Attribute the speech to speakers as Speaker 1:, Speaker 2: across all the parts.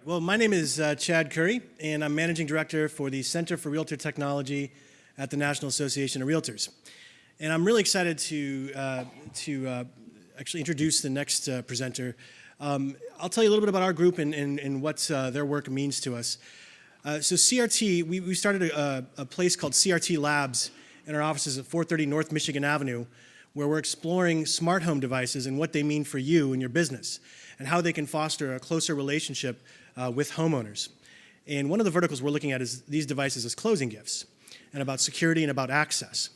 Speaker 1: Well, my name is Chad Curry, and I'm Managing Director for the Center for Realtor Technology at the National Association of Realtors. And I'm really excited to actually introduce the next presenter. I'll tell you a little bit about our group and what their work means to us. So CRT, we started a place called CRT Labs in our offices at 430 North Michigan Avenue, where we're exploring smart home devices and what they mean for you and your business, and how they can foster a closer relationship with homeowners. And one of the verticals we're looking at is these devices as closing gifts, and about security and about access.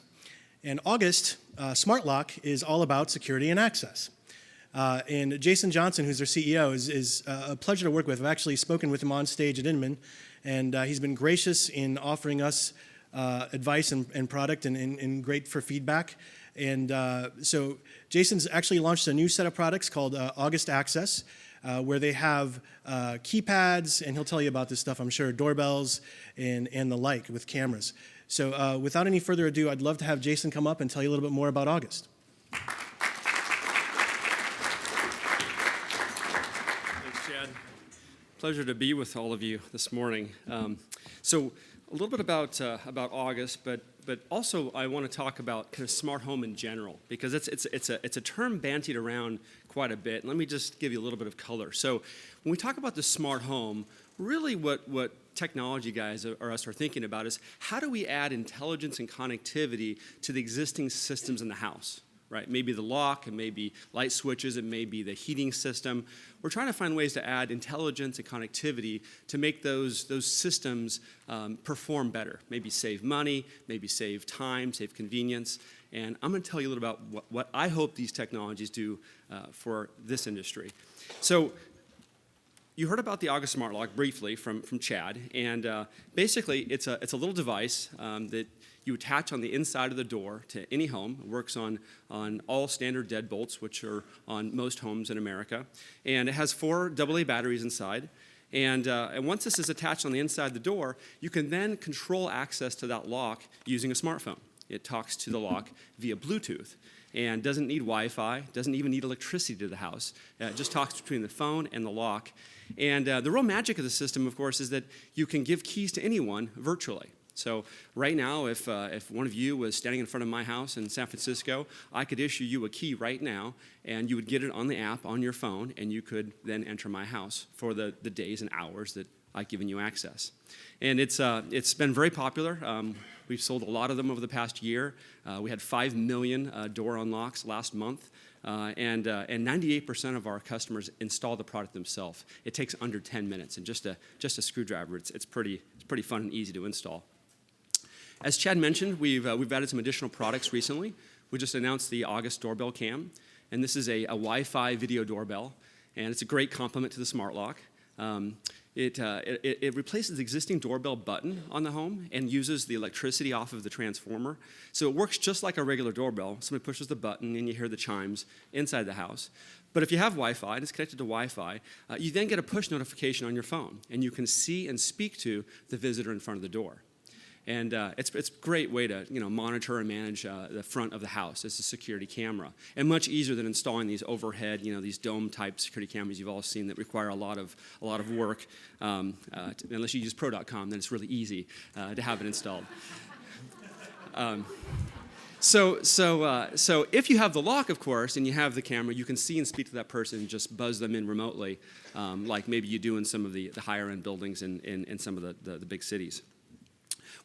Speaker 1: And August, Smart Lock is all about security and access. And Jason Johnson, who's their CEO, is a pleasure to work with. I've actually spoken with him on stage at Inman, and he's been gracious in offering us advice and product and great for feedback. And so Jason's actually launched a new set of products called August Access, where they have keypads, and he'll tell you about this stuff, I'm sure, doorbells and the like with cameras. So without any further ado, I'd love to have Jason come up and tell you a little bit more about August.
Speaker 2: Thanks, Chad. Pleasure to be with all of you this morning. So a little bit about August, but also I want to talk about kind of smart home in general, because it's a term bandied around quite a bit. And let me just give you a little bit of color. So when we talk about the smart home, really what technology guys or us are thinking about is how do we add intelligence and connectivity to the existing systems in the house, right? Maybe the lock, it may be light switches, it may be the heating system. We're trying to find ways to add intelligence and connectivity to make those systems perform better, maybe save money, maybe save time, save convenience. And I'm going to tell you a little about what I hope these technologies do for this industry. So you heard about the August Smart Lock briefly from Chad, and basically it's a little device that you attach on the inside of the door to any home. It works on all standard deadbolts, which are on most homes in America, and it has 4 AA batteries inside. And once this is attached on the inside of the door, you can then control access to that lock using a smartphone. It talks to the lock via Bluetooth and doesn't need Wi-Fi, doesn't even need electricity to the house. It just talks between the phone and the lock. And the real magic of the system, of course, is that you can give keys to anyone virtually. So right now, if one of you was standing in front of my house in San Francisco, I could issue you a key right now, and you would get it on the app on your phone, and you could then enter my house for the days and hours that I've given you access. And it's been very popular. We've sold a lot of them over the past year. We had 5 million door unlocks last month. And 98% of our customers install the product themselves. It takes under 10 minutes, and just a screwdriver. It's pretty fun and easy to install. As Chad mentioned, we've added some additional products recently. We just announced the August Doorbell Cam, and this is a Wi-Fi video doorbell, and it's a great complement to the Smart Lock. It replaces the existing doorbell button on the home and uses the electricity off of the transformer. So it works just like a regular doorbell. Somebody pushes the button and you hear the chimes inside the house. But if you have Wi-Fi and it's connected to Wi-Fi, you then get a push notification on your phone, and you can see and speak to the visitor in front of the door. And it's a great way to monitor and manage the front of the house as a security camera, and much easier than installing these overhead, these dome-type security cameras you've all seen that require a lot of work. Unless you use Pro.com, then it's really easy to have it installed. So if you have the lock, of course, and you have the camera, you can see and speak to that person and just buzz them in remotely, like maybe you do in some of the higher-end buildings in some of the big cities.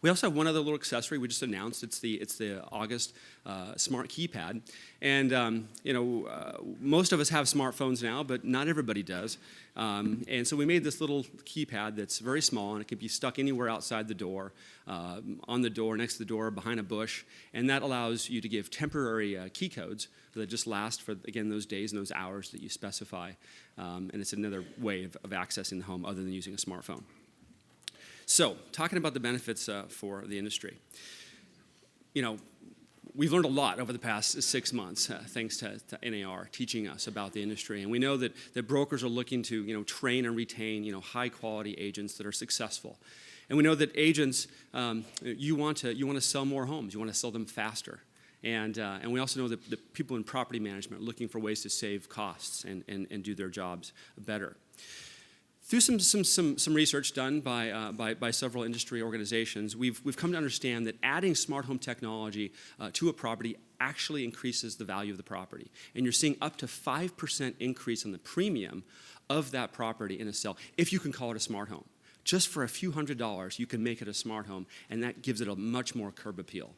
Speaker 2: We also have one other little accessory we just announced. It's the August Smart Keypad, and most of us have smartphones now, but not everybody does. And so we made this little keypad that's very small, and it can be stuck anywhere outside the door, on the door, next to the door, behind a bush, and that allows you to give temporary key codes that just last for, again, those days and those hours that you specify. And it's another way of accessing the home other than using a smartphone. So, talking about the benefits for the industry. We've learned a lot over the past 6 months, thanks to NAR teaching us about the industry. And we know that brokers are looking to train and retain high-quality agents that are successful. And we know that agents, you want to sell more homes. You want to sell them faster. And we also know that the people in property management are looking for ways to save costs and do their jobs better. Through some research done by several industry organizations, we've come to understand that adding smart home technology to a property actually increases the value of the property. And you're seeing up to 5% increase in the premium of that property in a sale, if you can call it a smart home. Just for a few $100s, you can make it a smart home, and that gives it a much more curb appeal.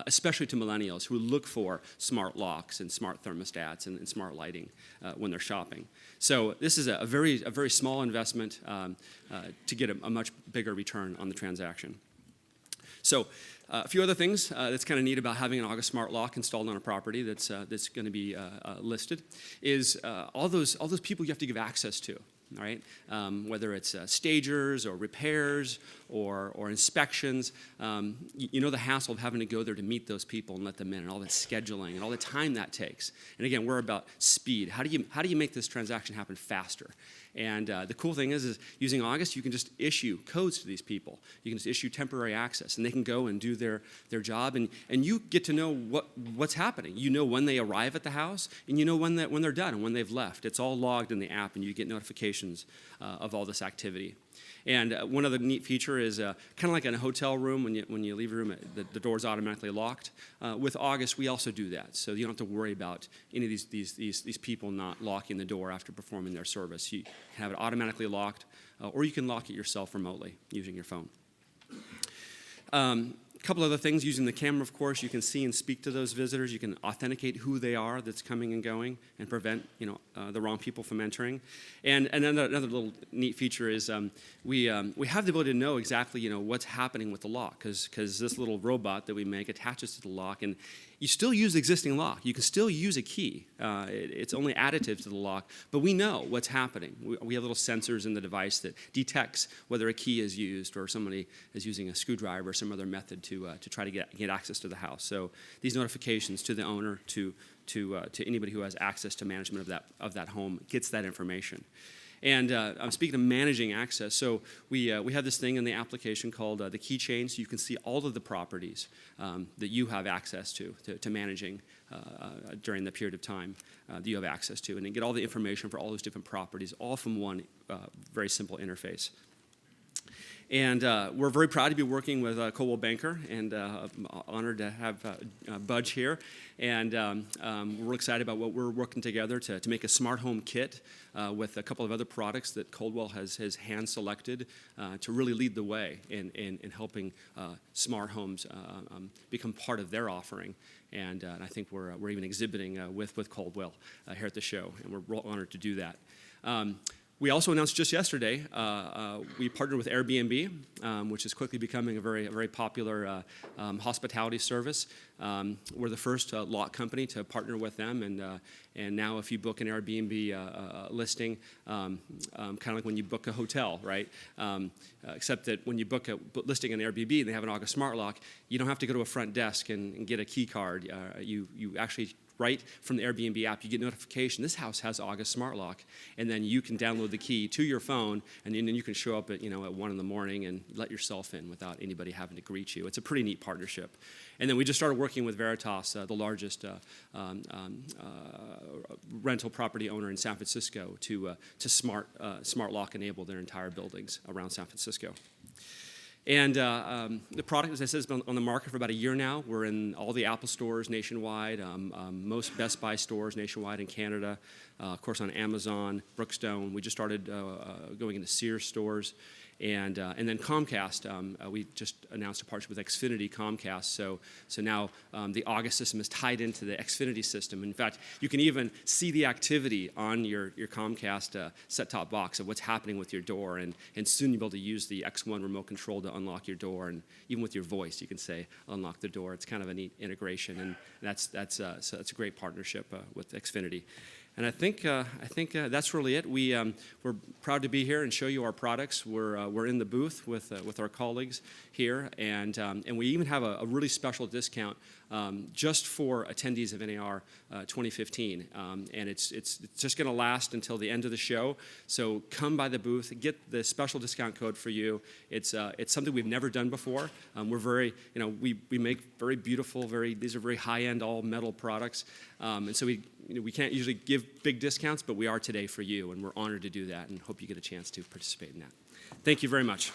Speaker 2: Especially to millennials who look for smart locks and smart thermostats and smart lighting when they're shopping. So this is a very small investment to get a much bigger return on the transaction. So a few other things that's kind of neat about having an August Smart Lock installed on a property that's going to be listed is all those people you have to give access to. All right, whether it's stagers or repairs or inspections, you know the hassle of having to go there to meet those people and let them in, and all that scheduling and all the time that takes. And again, we're about speed. How do you make this transaction happen faster? And the cool thing is using August, you can just issue codes to these people. You can just issue temporary access, and they can go and do their job, and you get to know what's happening. You know when they arrive at the house, and you know when they're done and when they've left. It's all logged in the app, and you get notifications of all this activity. And one other neat feature is kind of like in a hotel room, when you leave a room, the door's automatically locked. With August, we also do that, so you don't have to worry about any of these people not locking the door after performing their service. You can have it automatically locked, or you can lock it yourself remotely using your phone. A couple other things, using the camera, of course, you can see and speak to those visitors. You can authenticate who they are that's coming and going and prevent the wrong people from entering. And another little neat feature is we have the ability to know exactly what's happening with the lock, because this little robot that we make attaches to the lock, and you still use the existing lock. You can still use a key. It's only additive to the lock, but we know what's happening. We have little sensors in the device that detects whether a key is used or somebody is using a screwdriver or some other method to try to get access to the house. So these notifications to the owner, to anybody who has access to management of that home gets that information. And I'm speaking of managing access. So we have this thing in the application called the keychain, so you can see all of the properties that you have access to managing during the period of time that you have access to, and then get all the information for all those different properties, all from one very simple interface. And we're very proud to be working with Coldwell Banker, and honored to have Budge here. And we're excited about what we're working together to make a smart home kit with a couple of other products that Coldwell has hand-selected to really lead the way in helping smart homes become part of their offering. And I think we're even exhibiting with Coldwell here at the show, and we're real honored to do that. We also announced just yesterday, we partnered with Airbnb, which is quickly becoming a very popular hospitality service. We're the first lock company to partner with them, and now if you book an Airbnb listing, kind of like when you book a hotel, right? Except that when you book a listing on Airbnb and they have an August Smart Lock, you don't have to go to a front desk and get a key card. You actually, right from the Airbnb app, you get notification, this house has August Smart Lock, and then you can download the key to your phone, and then you can show up at 1 in the morning and let yourself in without anybody having to greet you. It's a pretty neat partnership. And then we just started working with Veritas, the largest rental property owner in San Francisco, to smart lock enable their entire buildings around San Francisco. And the product, as I said, has been on the market for about a year now. We're in all the Apple stores nationwide, most Best Buy stores nationwide in Canada, of course on Amazon, Brookstone. We just started going into Sears stores. And then Comcast, we just announced a partnership with Xfinity Comcast. So now the August system is tied into the Xfinity system. In fact, you can even see the activity on your Comcast set-top box of what's happening with your door. And soon you'll be able to use the X1 remote control to unlock your door. And even with your voice, you can say, unlock the door. It's kind of a neat integration. And that's a great partnership with Xfinity. And I think that's really it. We're proud to be here and show you our products. We're in the booth with our colleagues here, and we even have a really special discount just for attendees of NAR 2015, and it's just going to last until the end of the show. So come by the booth, get the special discount code for you. It's something we've never done before. We're very we make very beautiful, these are very high-end all metal products, and so we can't usually give big discounts, but we are today for you, and we're honored to do that and hope you get a chance to participate in that. Thank you very much.